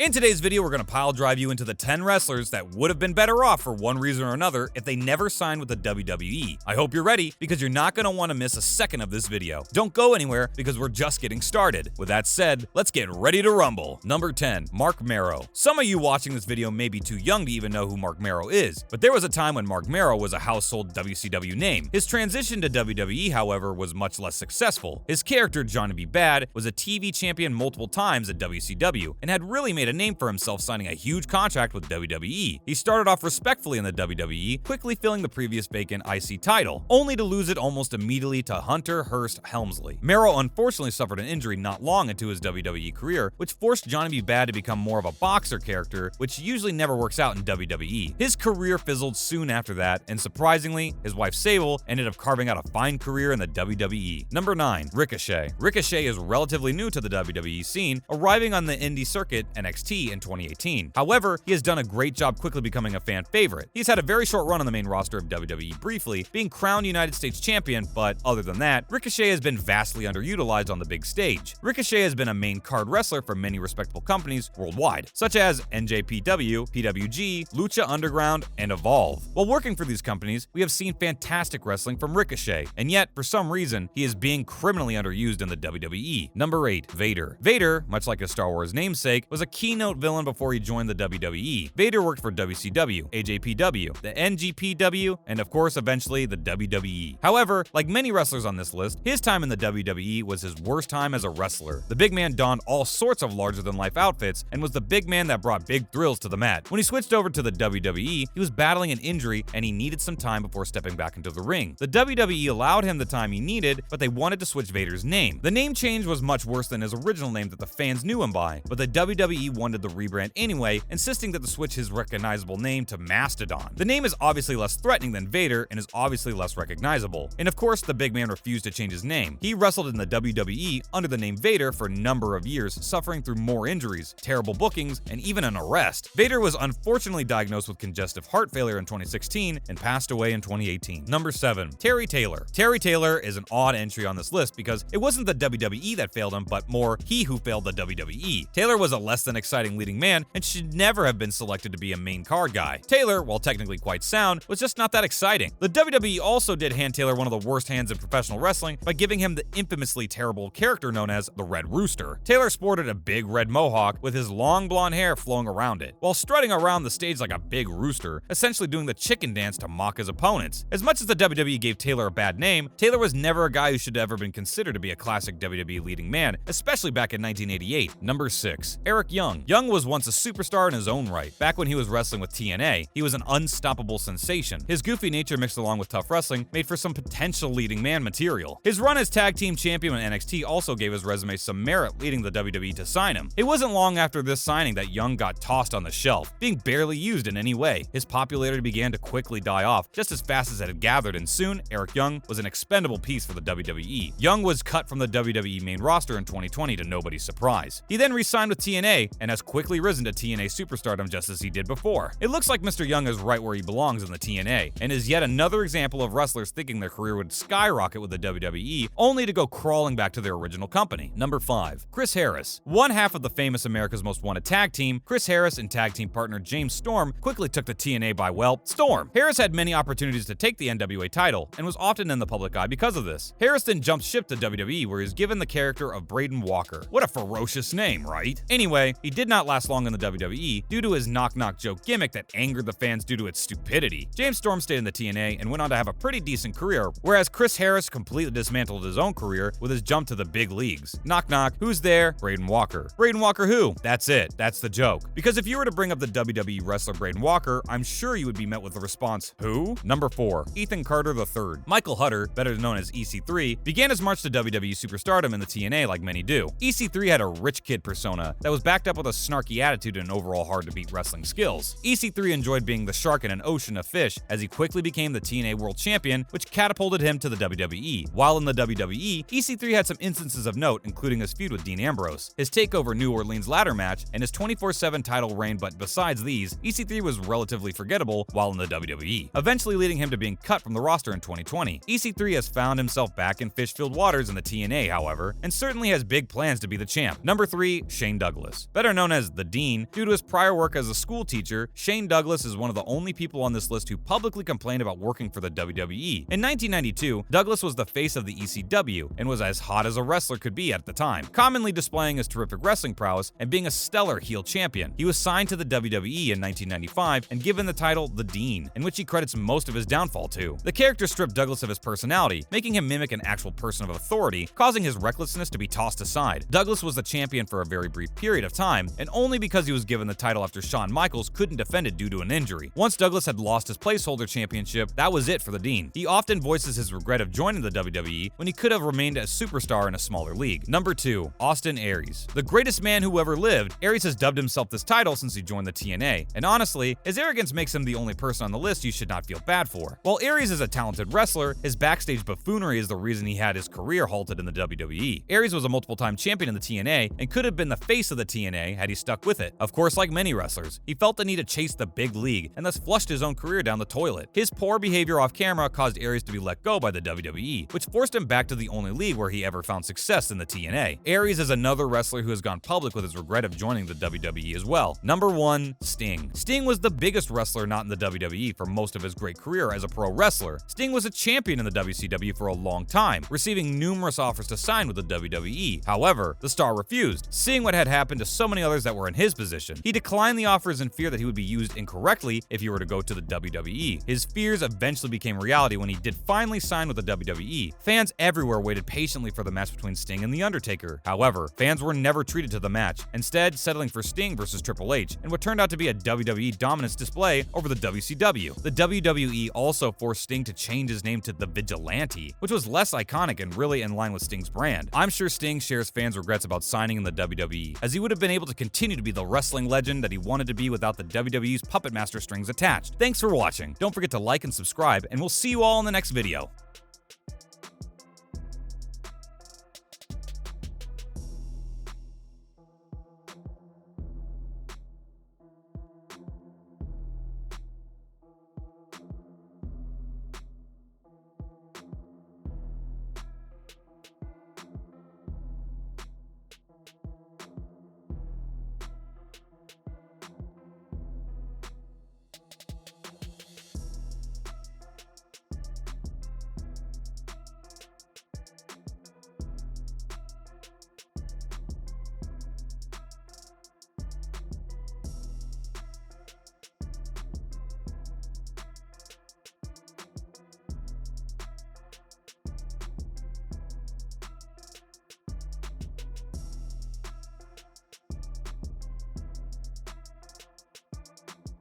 In today's video, we're going to pile drive you into the 10 wrestlers that would have been better off for one reason or another if they never signed with the WWE. I hope you're ready, because you're not going to want to miss a second of this video. Don't go anywhere, because we're just getting started. With that said, let's get ready to rumble. Number 10, Marc Mero. Some of you watching this video may be too young to even know who Marc Mero is, but there was a time when Marc Mero was a household WCW name. His transition to WWE, however, was much less successful. His character, Johnny B. Bad, was a TV champion multiple times at WCW, and had really made a name for himself signing a huge contract with WWE. He started off respectfully in the WWE, quickly filling the previous vacant IC title, only to lose it almost immediately to Hunter Hearst Helmsley. Mero unfortunately suffered an injury not long into his WWE career, which forced Johnny B. Bad to become more of a boxer character, which usually never works out in WWE. His career fizzled soon after that, and surprisingly, his wife Sable ended up carving out a fine career in the WWE. Number 9, Ricochet. Ricochet is relatively new to the WWE scene, arriving on the indie circuit NXT in 2018. However, he has done a great job quickly becoming a fan favorite. He's had a very short run on the main roster of WWE briefly, being crowned United States champion, but other than that, Ricochet has been vastly underutilized on the big stage. Ricochet has been a main card wrestler for many respectable companies worldwide, such as NJPW, PWG, Lucha Underground, and Evolve. While working for these companies, we have seen fantastic wrestling from Ricochet, and yet, for some reason, he is being criminally underused in the WWE. Number 8, Vader. Vader, much like his Star Wars namesake, was a keynote villain before he joined the WWE. Vader worked for WCW, AJPW, the NGPW, and of course eventually the WWE. However, like many wrestlers on this list, his time in the WWE was his worst time as a wrestler. The big man donned all sorts of larger-than-life outfits and was the big man that brought big thrills to the mat. When he switched over to the WWE, he was battling an injury and he needed some time before stepping back into the ring. The WWE allowed him the time he needed, but they wanted to switch Vader's name. The name change was much worse than his original name that the fans knew him by, but the WWE wanted the rebrand anyway, insisting that the switch his recognizable name to Mastodon. The name is obviously less threatening than Vader and is obviously less recognizable. And of course, the big man refused to change his name. He wrestled in the WWE under the name Vader for a number of years, suffering through more injuries, terrible bookings, and even an arrest. Vader was unfortunately diagnosed with congestive heart failure in 2016 and passed away in 2018. Number 7, Terry Taylor. Terry Taylor is an odd entry on this list because it wasn't the WWE that failed him, but more he who failed the WWE. Taylor was a less than exciting leading man and should never have been selected to be a main card guy. Taylor, while technically quite sound, was just not that exciting. The WWE also did hand Taylor one of the worst hands in professional wrestling by giving him the infamously terrible character known as the Red Rooster. Taylor sported a big red mohawk with his long blonde hair flowing around it, while strutting around the stage like a big rooster, essentially doing the chicken dance to mock his opponents. As much as the WWE gave Taylor a bad name, Taylor was never a guy who should have ever been considered to be a classic WWE leading man, especially back in 1988. Number 6, Eric Young. Young was once a superstar in his own right. Back when he was wrestling with TNA, he was an unstoppable sensation. His goofy nature mixed along with tough wrestling made for some potential leading man material. His run as tag team champion in NXT also gave his resume some merit, leading the WWE to sign him. It wasn't long after this signing that Young got tossed on the shelf, being barely used in any way. His popularity began to quickly die off just as fast as it had gathered, and soon Eric Young was an expendable piece for the WWE. Young was cut from the WWE main roster in 2020 to nobody's surprise. He then re-signed with TNA and has quickly risen to TNA superstardom just as he did before. It looks like Mr. Young is right where he belongs in the TNA, and is yet another example of wrestlers thinking their career would skyrocket with the WWE, only to go crawling back to their original company. Number 5, Chris Harris. One half of the famous America's Most Wanted tag team, Chris Harris and tag team partner James Storm quickly took the TNA by, well, storm. Harris had many opportunities to take the NWA title, and was often in the public eye because of this. Harris then jumped ship to WWE, where he was given the character of Braden Walker. What a ferocious name, right? Anyway, he did not last long in the WWE due to his knock-knock joke gimmick that angered the fans due to its stupidity. James Storm stayed in the TNA and went on to have a pretty decent career, whereas Chris Harris completely dismantled his own career with his jump to the big leagues. Knock knock, who's there? Braden Walker. Braden Walker who? That's it. That's the joke. Because if you were to bring up the WWE wrestler Braden Walker, I'm sure you would be met with the response, who? Number 4, Ethan Carter III. Michael Hutter, better known as EC3, began his march to WWE superstardom in the TNA like many do. EC3 had a rich kid persona that was backed up with a snarky attitude and overall hard-to-beat wrestling skills. EC3 enjoyed being the shark in an ocean of fish as he quickly became the TNA World Champion, which catapulted him to the WWE. While in the WWE, EC3 had some instances of note, including his feud with Dean Ambrose, his takeover New Orleans ladder match, and his 24/7 title reign, but besides these, EC3 was relatively forgettable while in the WWE, eventually leading him to being cut from the roster in 2020. EC3 has found himself back in fish-filled waters in the TNA, however, and certainly has big plans to be the champ. Number 3, Shane Douglas. Better Better known as the Dean, due to his prior work as a school teacher, Shane Douglas is one of the only people on this list who publicly complained about working for the WWE. In 1992, Douglas was the face of the ECW and was as hot as a wrestler could be at the time, commonly displaying his terrific wrestling prowess and being a stellar heel champion. He was signed to the WWE in 1995 and given the title The Dean, in which he credits most of his downfall to. The character stripped Douglas of his personality, making him mimic an actual person of authority, causing his recklessness to be tossed aside. Douglas was the champion for a very brief period of time, and only because he was given the title after Shawn Michaels couldn't defend it due to an injury. Once Douglas had lost his placeholder championship, that was it for the Dean. He often voices his regret of joining the WWE when he could have remained a superstar in a smaller league. Number 2. Austin Aries. The greatest man who ever lived, Aries has dubbed himself this title since he joined the TNA, and honestly, his arrogance makes him the only person on the list you should not feel bad for. While Aries is a talented wrestler, his backstage buffoonery is the reason he had his career halted in the WWE. Aries was a multiple-time champion in the TNA and could have been the face of the TNA had he stuck with it. Of course, like many wrestlers, he felt the need to chase the big league and thus flushed his own career down the toilet. His poor behavior off camera caused Aries to be let go by the WWE, which forced him back to the only league where he ever found success in the TNA. Aries is another wrestler who has gone public with his regret of joining the WWE as well. Number 1. Sting. Sting was the biggest wrestler not in the WWE for most of his great career as a pro wrestler. Sting was a champion in the WCW for a long time, receiving numerous offers to sign with the WWE. However, the star refused, seeing what had happened to so many others that were in his position. He declined the offers in fear that he would be used incorrectly if he were to go to the WWE. His fears eventually became reality when he did finally sign with the WWE. Fans everywhere waited patiently for the match between Sting and The Undertaker. However, fans were never treated to the match, instead settling for Sting versus Triple H in what turned out to be a WWE dominance display over the WCW. The WWE also forced Sting to change his name to The Vigilante, which was less iconic and really in line with Sting's brand. I'm sure Sting shares fans' regrets about signing in the WWE, as he would have been able to continue to be the wrestling legend that he wanted to be without the WWE's puppet master strings attached. Thanks for watching. Don't forget to like and subscribe, and we'll see you all in the next video.